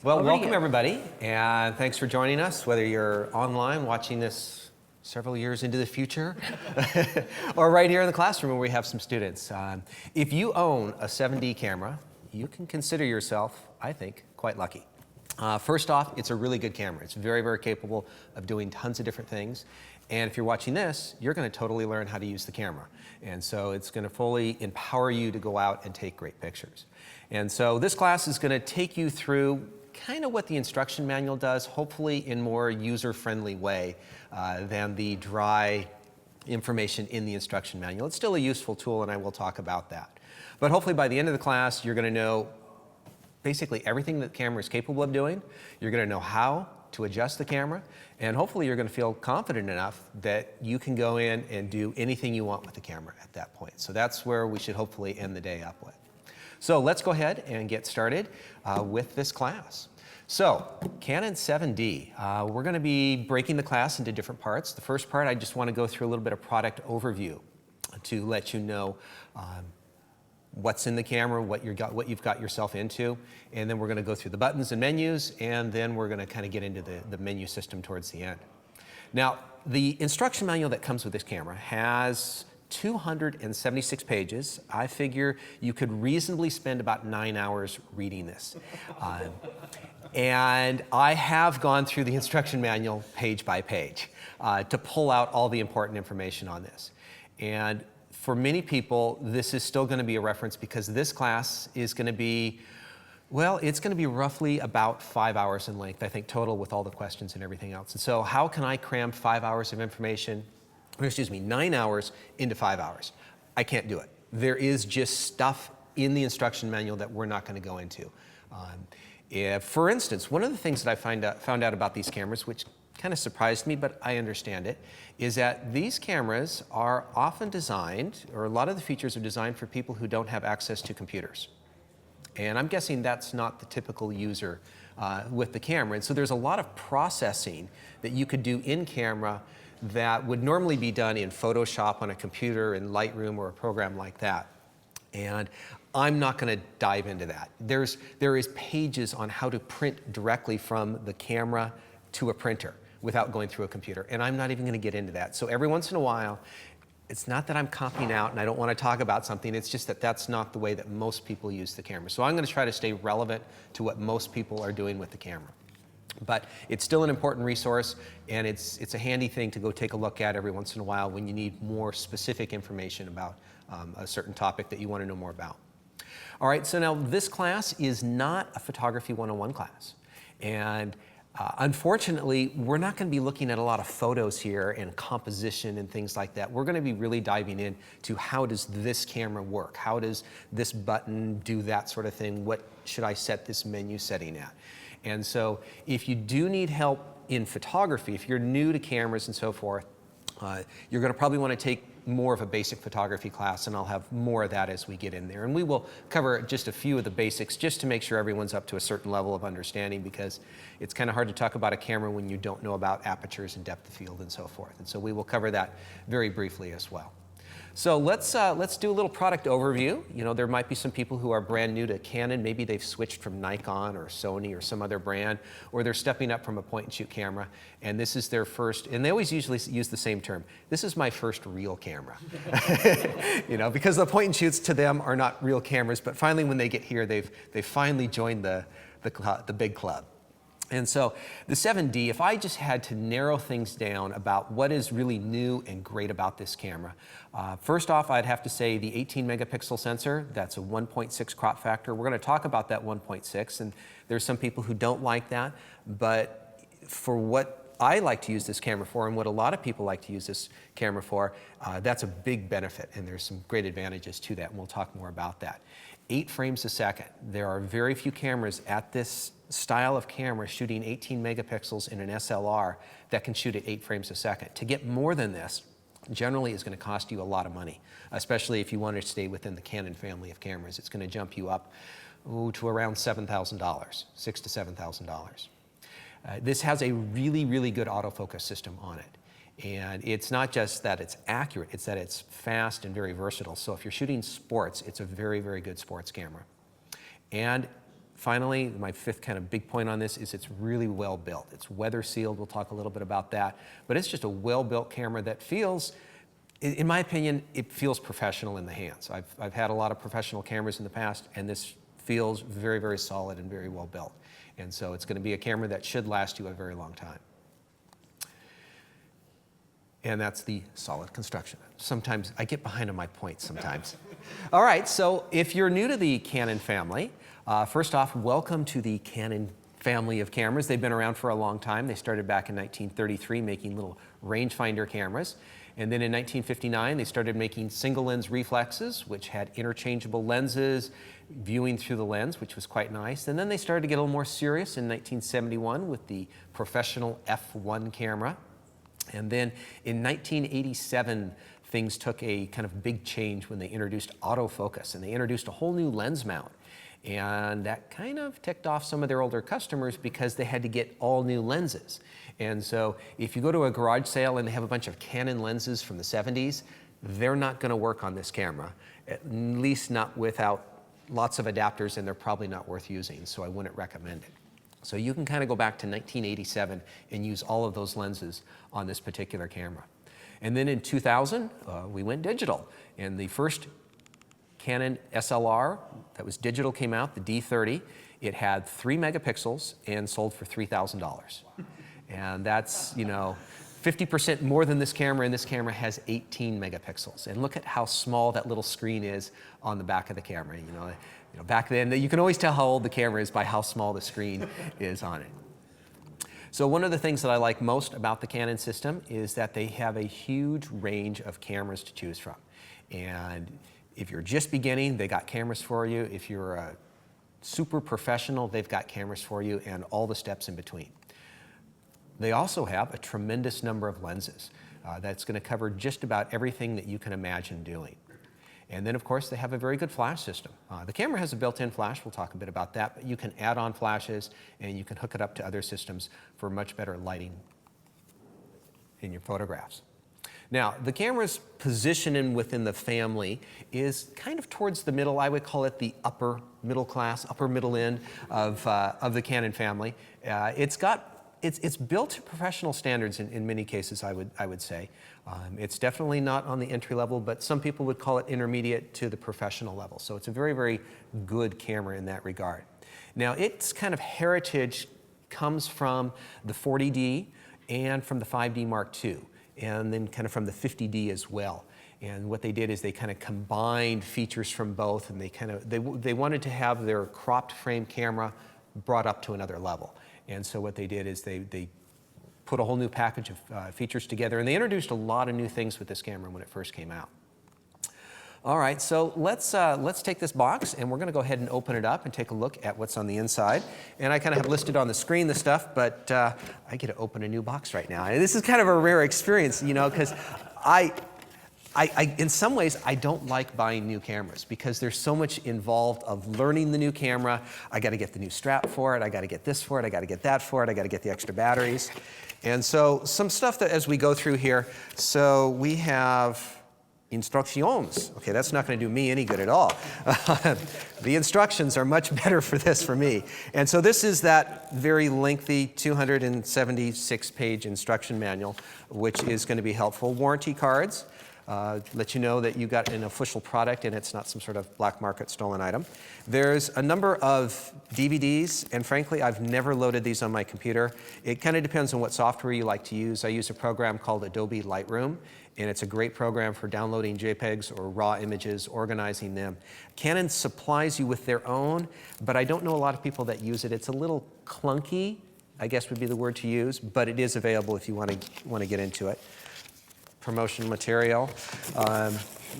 Well, Over to welcome you. everybody, and thanks for joining us, whether you're online watching this several years into the future, or right here in the classroom where we have some students. If you own a 7D camera, you can consider yourself, I think, quite lucky. First off, it's a really good camera. It's very, very capable of doing tons of different things. And if you're watching this, you're going to totally learn how to use the camera. And so it's going to fully empower you to go out and take great pictures. And so this class is going to take you through kind of what the instruction manual does, hopefully in more user-friendly way than the dry information in the instruction manual. It's still a useful tool, and I will talk about that. But hopefully by the end of the class, you're going to know basically everything that the camera is capable of doing. You're going to know how to adjust the camera, and hopefully you're going to feel confident enough that you can go in and do anything you want with the camera at that point. So that's where we should hopefully end the day up with. So let's go ahead and get started with this class. So Canon 7D, we're going to be breaking the class into different parts. The first part, I just want to go through a little bit of product overview to let you know what's in the camera, what you've got yourself into, and then we're going to go through the buttons and menus, and then we're going to kind of get into the menu system towards the end. Now, the instruction manual that comes with this camera has 276 pages. I figure you could reasonably spend about 9 hours reading this. And I have gone through the instruction manual page by page to pull out all the important information on this. And for many people, this is still going to be a reference because this class is going to be, well, it's going to be roughly about 5 hours in length, I think, total with all the questions and everything else. And so how can I cram 5 hours of information, or excuse me, 9 hours into 5 hours? I can't do it. There is just stuff in the instruction manual that we're not going to go into. For instance, one of the things that I found out about these cameras, which kind of surprised me, but I understand it, is that these cameras are often designed, or a lot of the features are designed for people who don't have access to computers. And I'm guessing that's not the typical user with the camera. And so there's a lot of processing that you could do in camera that would normally be done in Photoshop on a computer, in Lightroom, or a program like that. And I'm not going to dive into that. There is pages on how to print directly from the camera to a printer without going through a computer, and I'm not even going to get into that. So every once in a while, it's not that I'm copying out and I don't want to talk about something, it's just that that's not the way that most people use the camera. So I'm going to try to stay relevant to what most people are doing with the camera. But it's still an important resource, and it's a handy thing to go take a look at every once in a while when you need more specific information about a certain topic that you want to know more about. All right, so now this class is not a Photography 101 class. And unfortunately, we're not going to be looking at a lot of photos here and composition and things like that. We're going to be really diving into how does this camera work? How does this button do that sort of thing? What should I set this menu setting at? And so if you do need help in photography, if you're new to cameras and so forth, you're going to probably want to take more of a basic photography class, and I'll have more of that as we get in there. And we will cover just a few of the basics just to make sure everyone's up to a certain level of understanding, because it's kind of hard to talk about a camera when you don't know about apertures and depth of field and so forth. And so we will cover that very briefly as well. So let's do a little product overview. You know, there might be some people who are brand new to Canon. Maybe they've switched from Nikon or Sony or some other brand, or they're stepping up from a point-and-shoot camera, and this is their first, and they always usually use the same term, this is my first real camera. You know, because the point-and-shoots to them are not real cameras, but finally when they get here, they've finally joined the big club. And so the 7D, if I just had to narrow things down about what is really new and great about this camera, first off, I'd have to say the 18 megapixel sensor, that's a 1.6 crop factor. We're going to talk about that 1.6, and there's some people who don't like that, but for what I like to use this camera for and what a lot of people like to use this camera for, that's a big benefit, and there's some great advantages to that, and we'll talk more about that. 8 frames a second. There are very few cameras at this style of camera shooting 18 megapixels in an SLR that can shoot at 8 frames a second. To get more than this generally is going to cost you a lot of money, especially if you want to stay within the Canon family of cameras. It's going to jump you up to around $7,000, $6,000 to $7,000. This has a really, really good autofocus system on it. And it's not just that it's accurate, it's that it's fast and very versatile. So if you're shooting sports, it's a very, very good sports camera. And finally, my fifth kind of big point on this is it's really well built. It's weather sealed. We'll talk a little bit about that. But it's just a well-built camera that feels, in my opinion, it feels professional in the hands. I've had a lot of professional cameras in the past, and this feels very, very solid and very well built. And so it's going to be a camera that should last you a very long time. And that's the solid construction. Sometimes I get behind on my points sometimes. All right, so if you're new to the Canon family, first off, welcome to the Canon family of cameras. They've been around for a long time. They started back in 1933 making little rangefinder cameras. And then in 1959, they started making single lens reflexes, which had interchangeable lenses, viewing through the lens, which was quite nice. And then they started to get a little more serious in 1971 with the professional f1 camera. And then in 1987, things took a kind of big change when they introduced autofocus, and they introduced a whole new lens mount. And that kind of ticked off some of their older customers because they had to get all new lenses. And so if you go to a garage sale and they have a bunch of Canon lenses from the 70s, they're not going to work on this camera, at least not without lots of adapters, and they're probably not worth using, so I wouldn't recommend it. So you can kind of go back to 1987 and use all of those lenses on this particular camera. And then in 2000, we went digital. And the first Canon SLR that was digital came out, the D30. It had 3 megapixels and sold for $3,000. And that's, 50% more than this camera, and this camera has 18 megapixels. And look at how small that little screen is on the back of the camera. Back then, you can always tell how old the camera is by how small the screen is on it. So one of the things that I like most about the Canon system is that they have a huge range of cameras to choose from. And if you're just beginning, they got cameras for you. If you're a super professional, they've got cameras for you, and all the steps in between. They also have a tremendous number of lenses that's going to cover just about everything that you can imagine doing. And then, of course, they have a very good flash system. The camera has a built-in flash. We'll talk a bit about that. But you can add on flashes, and you can hook it up to other systems for much better lighting in your photographs. Now, the camera's positioning within the family is kind of towards the middle. I would call it the upper middle class, upper middle end of the Canon family. It's built to professional standards in many cases, I would say. It's definitely not on the entry level, but some people would call it intermediate to the professional level. So it's a very, very good camera in that regard. Now, its kind of heritage comes from the 40D and from the 5D Mark II, and then kind of from the 50D as well. And what they did is they kind of combined features from both, and they wanted to have their cropped frame camera brought up to another level. And so what they did is they put a whole new package of features together, and they introduced a lot of new things with this camera when it first came out. All right, so let's take this box, and we're going to go ahead and open it up and take a look at what's on the inside. And I kind of have listed on the screen the stuff, but I get to open a new box right now. And this is kind of a rare experience, because in some ways, I don't like buying new cameras because there's so much involved of learning the new camera. I got to get the new strap for it. I got to get this for it. I got to get that for it. I got to get the extra batteries. And so some stuff that as we go through here, so we have instructions. Okay, that's not going to do me any good at all. The instructions are much better for this for me. And so this is that very lengthy 276-page instruction manual, which is going to be helpful. Warranty cards. Let you know that you got an official product and it's not some sort of black market stolen item. There's a number of DVDs, and frankly, I've never loaded these on my computer. It kind of depends on what software you like to use. I use a program called Adobe Lightroom, and it's a great program for downloading JPEGs or raw images, organizing them. Canon supplies you with their own, but I don't know a lot of people that use it. It's a little clunky, I guess would be the word to use, but it is available if you want to get into it. Promotion material.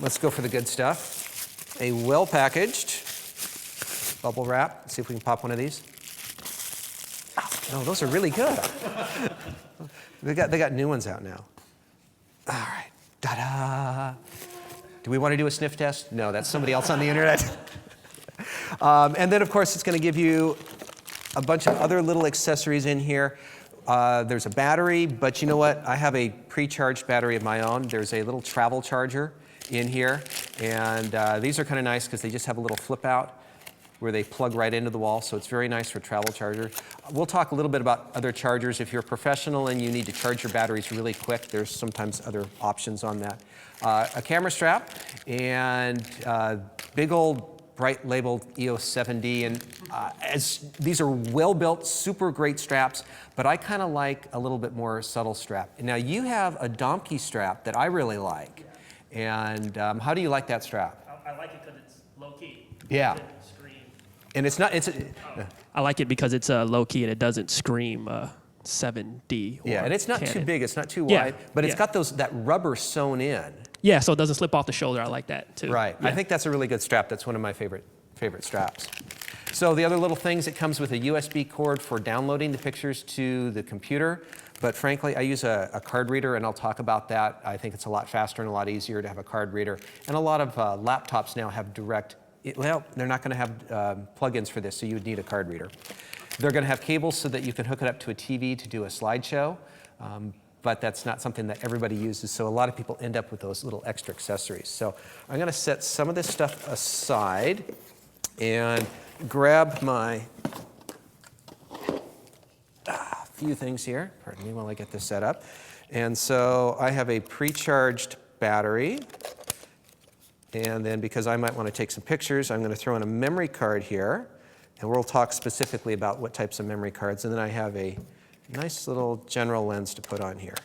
Let's go for the good stuff. A well-packaged bubble wrap. Let's see if we can pop one of these. Oh, no, those are really good. They got new ones out now. All right. Ta-da! Do we want to do a sniff test? No, that's somebody else on the internet. And then, of course, it's going to give you a bunch of other little accessories in here. There's a battery, but you know what? I have a pre-charged battery of my own. There's a little travel charger in here, and these are kind of nice because they just have a little flip out. where they plug right into the wall, so it's very nice for travel charger. We'll talk a little bit about other chargers. If you're a professional and you need to charge your batteries really quick, there's sometimes other options on that. A camera strap and big old bright labeled EOS 7D, and these are well-built, super great straps, but I kind of like a little bit more subtle strap. Now you have a donkey strap that I really like, and how do you like that strap? I like it because it's low-key. Yeah. It doesn't scream. And it's not, I like it because it's low-key and it doesn't scream 7D. Or yeah, and it's not Canon. too big, it's not too Yeah, wide, but it's yeah. got that rubber sewn in. Yeah, so it doesn't slip off the shoulder. I like that too. Right. Yeah. I think that's a really good strap. That's one of my favorite straps. So the other little things, it comes with a USB cord for downloading the pictures to the computer. But frankly, I use a card reader, and I'll talk about that. I think it's a lot faster and a lot easier to have a card reader. And a lot of laptops now have well, they're not going to have plugins for this, so you would need a card reader. They're going to have cables so that you can hook it up to a TV to do a slideshow. But that's not something that everybody uses, so a lot of people end up with those little extra accessories. So I'm going to set some of this stuff aside and grab my few things here. Pardon me while I get this set up. And so I have a pre-charged battery, and then because I might want to take some pictures, I'm going to throw in a memory card here, and we'll talk specifically about what types of memory cards. And then I have a nice little general lens to put on here.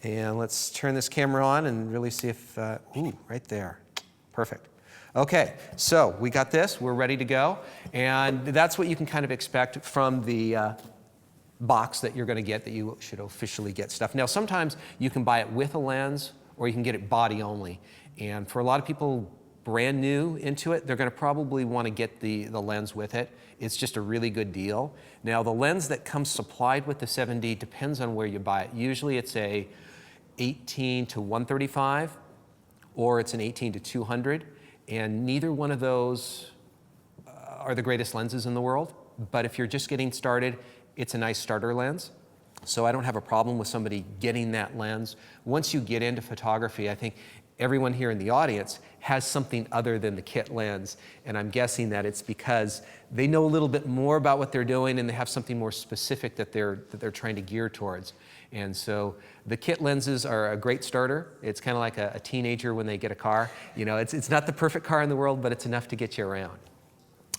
And let's turn this camera on and really see if, ooh, right there. Perfect. Okay, so we got this, we're ready to go. And that's what you can kind of expect from the box that you're going to get, that you should officially get stuff. Now, sometimes you can buy it with a lens, or you can get it body only. And for a lot of people brand new into it, they're going to probably want to get the lens with it. It's just a really good deal. Now, the lens that comes supplied with the 7D depends on where you buy it. Usually it's a 18 to 135, or it's an 18 to 200, and neither one of those are the greatest lenses in the world. But if you're just getting started, it's a nice starter lens. So I don't have a problem with somebody getting that lens. Once you get into photography, I think everyone here in the audience has something other than the kit lens, and I'm guessing that it's because they know a little bit more about what they're doing, and they have something more specific that they're trying to gear towards. And so the kit lenses are a great starter. It's kind of like a teenager when they get a car. You know, it's not the perfect car in the world, but it's enough to get you around.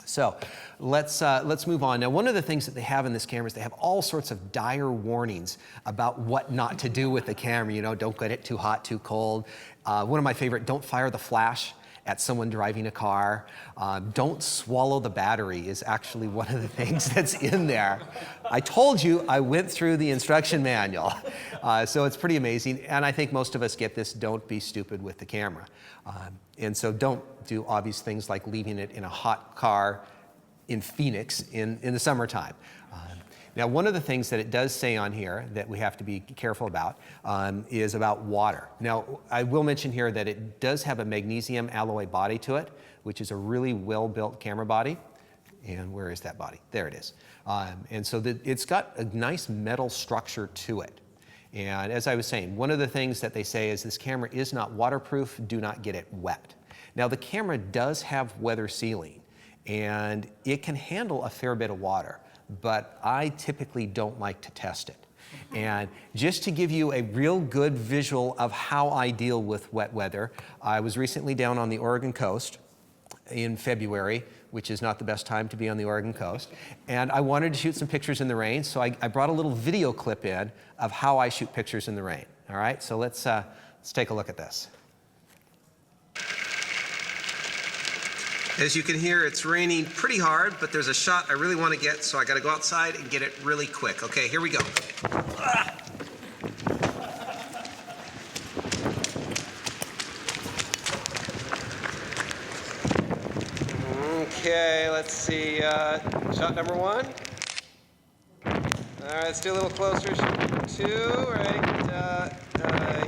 So let's move on. Now, one of the things that they have in this camera is they have all sorts of dire warnings about what not to do with the camera. You know, don't get it too hot, too cold. One of my favorite, don't fire the flash at someone driving a car. Don't swallow the battery is actually one of the things that's in there. I told you I went through the instruction manual. So it's pretty amazing. And I think most of us get this, don't be stupid with the camera. And so don't do obvious things like leaving it in a hot car in Phoenix in the summertime. Now, one of the things that it does say on here that we have to be careful about is about water. Now, I will mention here that it does have a magnesium alloy body to it, which is a really well-built camera body. And where is that body? There it is. And so it's got a nice metal structure to it. And as I was saying, one of the things that they say is this camera is not waterproof, do not get it wet. Now, the camera does have weather sealing, and it can handle a fair bit of water, but I typically don't like to test it. And just to give you a real good visual of how I deal with wet weather, I was recently down on the Oregon coast in February, which is not the best time to be on the Oregon coast, and I wanted to shoot some pictures in the rain, so I brought a little video clip in of how I shoot pictures in the rain. All right, so let's take a look at this. As you can hear, it's raining pretty hard, but there's a shot I really want to get, so I got to go outside and get it really quick. Okay, here we go. Okay, let's see, shot number one. All right, let's do a little closer. Shot two, right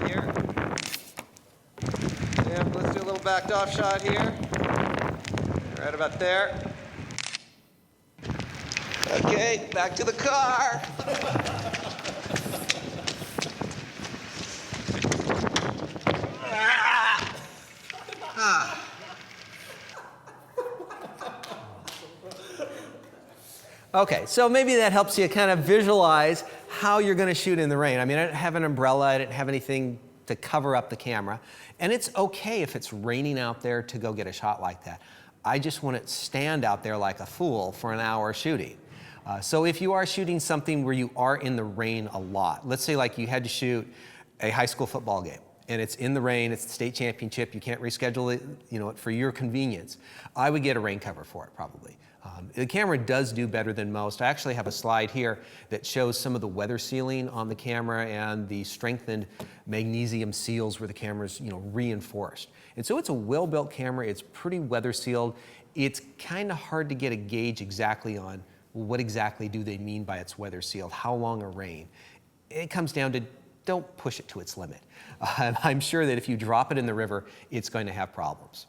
here. Yeah, let's do a little backed off shot here. Right about there. Okay, back to the car. Okay, so maybe that helps you kind of visualize how you're going to shoot in the rain. I mean, I didn't have an umbrella, I didn't have anything to cover up the camera. And it's okay if it's raining out there to go get a shot like that. I just wouldn't stand out there like a fool for an hour shooting. So if you are shooting something where you are in the rain a lot, let's say like you had to shoot a high school football game, and it's in the rain, it's the state championship, you can't reschedule it, for your convenience, I would get a rain cover for it probably. The camera does do better than most. I actually have a slide here that shows some of the weather sealing on the camera and the strengthened magnesium seals where the camera's reinforced. And so it's a well-built camera, it's pretty weather sealed. It's kind of hard to get a gauge exactly on what exactly do they mean by it's weather sealed, how long a rain. It comes down to don't push it to its limit. I'm sure that if you drop it in the river, it's going to have problems.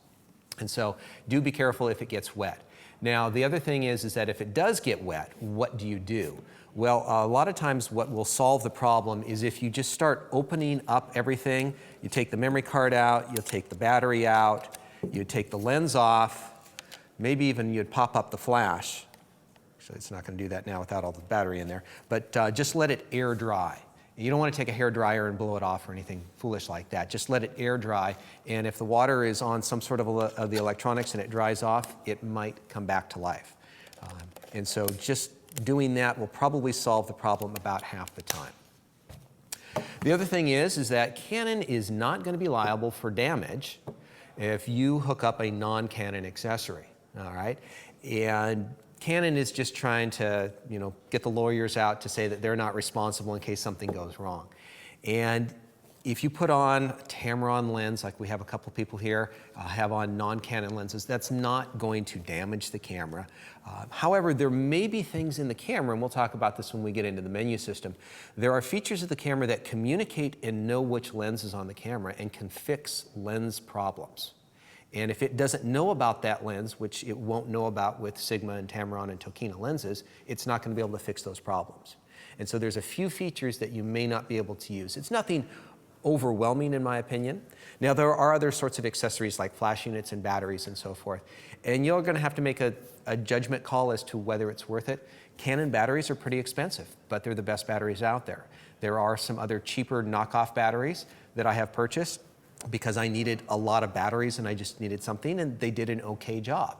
And so do be careful if it gets wet. Now, the other thing is that if it does get wet, what do you do? Well, a lot of times what will solve the problem is if you just start opening up everything. You take the memory card out, you'll take the battery out, you take the lens off, maybe even you'd pop up the flash. Actually, it's not going to do that now without all the battery in there, but just let it air dry. You don't want to take a hair dryer and blow it off or anything foolish like that. Just let it air dry, and if the water is on some sort of the electronics and it dries off, it might come back to life. And so just doing that will probably solve the problem about half the time. The other thing is that Canon is not going to be liable for damage if you hook up a non-Canon accessory, all right? And Canon is just trying to, get the lawyers out to say that they're not responsible in case something goes wrong. And if you put on a Tamron lens, like we have a couple people here have on non-Canon lenses, that's not going to damage the camera. However, there may be things in the camera, and we'll talk about this when we get into the menu system. There are features of the camera that communicate and know which lens is on the camera and can fix lens problems. And if it doesn't know about that lens, which it won't know about with Sigma and Tamron and Tokina lenses, it's not going to be able to fix those problems. And so there's a few features that you may not be able to use. It's nothing overwhelming in my opinion. Now there are other sorts of accessories like flash units and batteries and so forth. And you're going to have to make a judgment call as to whether it's worth it. Canon batteries are pretty expensive, but they're the best batteries out there. There are some other cheaper knockoff batteries that I have purchased because I needed a lot of batteries and I just needed something, and they did an okay job.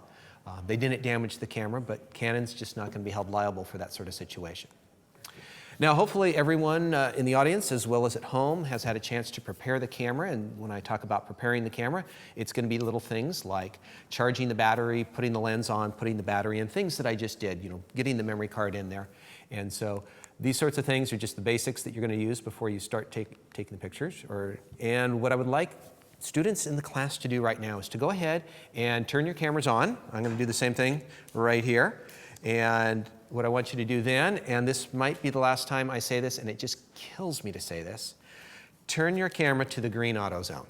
They didn't damage the camera, but Canon's just not going to be held liable for that sort of situation. Now, hopefully everyone in the audience, as well as at home, has had a chance to prepare the camera. And when I talk about preparing the camera, it's going to be little things like charging the battery, putting the lens on, putting the battery in, things that I just did, getting the memory card in there. And so these sorts of things are just the basics that you're going to use before you start taking the pictures. And what I would like students in the class to do right now is to go ahead and turn your cameras on. I'm going to do the same thing right here. And what I want you to do then, and this might be the last time I say this, and it just kills me to say this, turn your camera to the green auto zone.